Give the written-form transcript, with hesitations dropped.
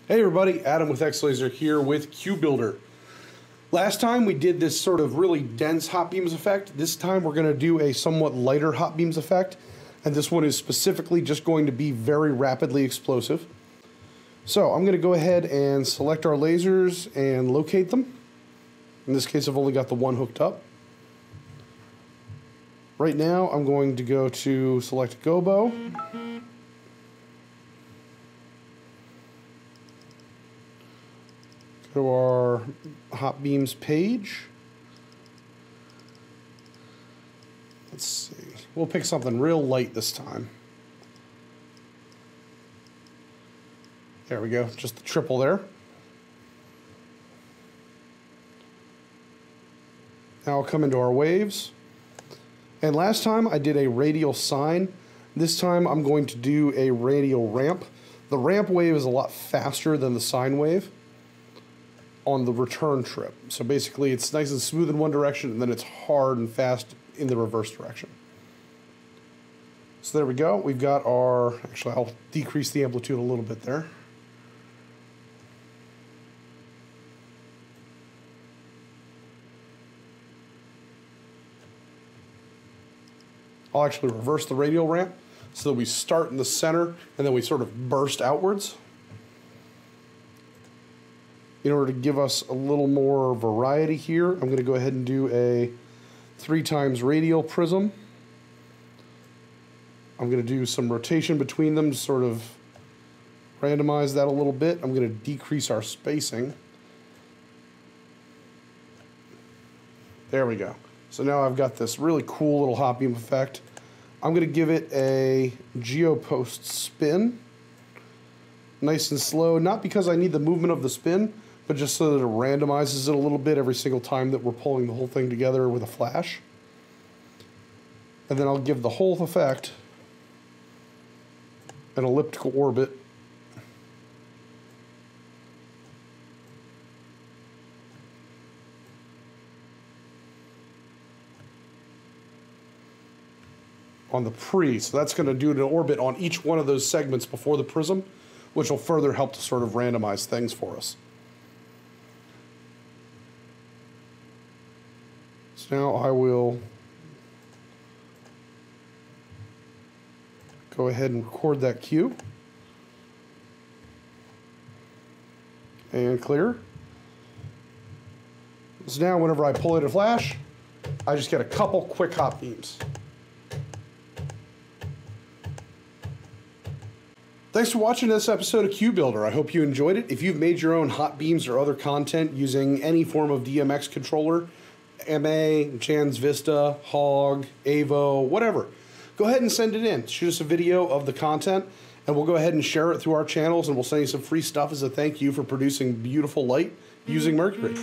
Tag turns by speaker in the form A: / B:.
A: Hey everybody, Adam with XLaser here with QBuilder. Last time we did this sort of really dense hot beams effect. This time we're going to do a somewhat lighter hot beams effect, and this one is specifically just going to be very rapidly explosive. So I'm going to go ahead and select our lasers and locate them. In this case I've only got the one hooked up. Right now I'm going to go to select Gobo. Go to our hot beams page. Let's see. We'll pick something real light this time. There we go. Just the triple there. Now I'll come into our waves. And last time I did a radial sine. This time I'm going to do a radial ramp. The ramp wave is a lot faster than the sine wave on the return trip. So basically it's nice and smooth in one direction and then it's hard and fast in the reverse direction. So there we go. We've got our, actually I'll decrease the amplitude a little bit there. I'll actually reverse the radial ramp so that we start in the center and then we sort of burst outwards. In order to give us a little more variety here, I'm going to go ahead and do a 3x Radial Prism. I'm going to do some rotation between them to sort of randomize that a little bit. I'm going to decrease our spacing. There we go. So now I've got this really cool little hot beam effect. I'm going to give it a geopost spin. Nice and slow, not because I need the movement of the spin, but just so that it randomizes it a little bit every single time that we're pulling the whole thing together with a flash. And then I'll give the whole effect an elliptical orbit. On the pre, so that's going to do an orbit on each one of those segments before the prism, which will further help to sort of randomize things for us. So now I will go ahead and record that cue and clear. So now whenever I pull in a flash, I just get a couple quick hot beams. Thanks for watching this episode of QBuilder. I hope you enjoyed it. If you've made your own hot beams or other content using any form of DMX controller, MA, Jands Vista, Hog, Avo, whatever, go ahead and send it in. Shoot us a video of the content and we'll go ahead and share it through our channels and we'll send you some free stuff as a thank you for producing beautiful light using Mercury.